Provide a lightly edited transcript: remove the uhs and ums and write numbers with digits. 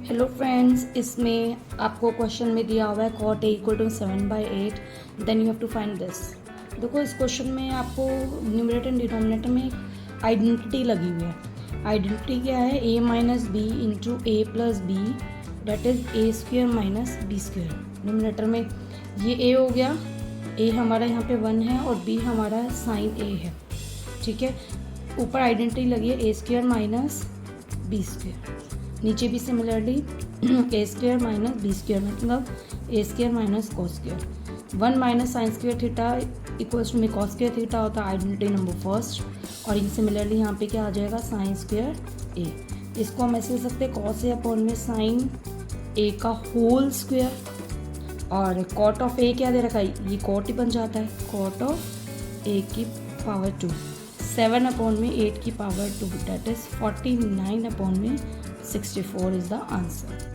Hello friends, इसमें आपको question में दिया हुआ है cot a equal to 7/8, then you have to find this. देखो, इस क्वेश्चन में आपको न्यूमरेटर एंड डिनोमिनेटर में आइडेंटिटी लगी हुई है। आइडेंटिटी क्या है? a minus B into A plus B, that is A square minus B square. Numerator में ये a हो गया, a हमारा यहाँ पे 1 है और b हमारा साइन a है, ठीक है। ऊपर आइडेंटिटी लगी है a square minus B square, नीचे भी similarly A square minus B square, मतलब A square minus cos square. 1 minus sine square theta equals to में कॉस स्क्वेयर थीटा होता है आइडेंटिटी नंबर फर्स्ट। और सिमिलरली यहाँ पे क्या आ जाएगा? Sine square A. इसको हम ऐसे लिख सकते हैं कॉस ए अपॉन में साइन ए का होल स्क्वेयर। और कॉट ऑफ ए क्या दे रखा है? ये कॉट ही बन जाता है, कॉट ऑफ ए की पावर 2। 7 अपॉन में 8 की पावर 2, डेट इज 49 अपॉन में 64 is the answer.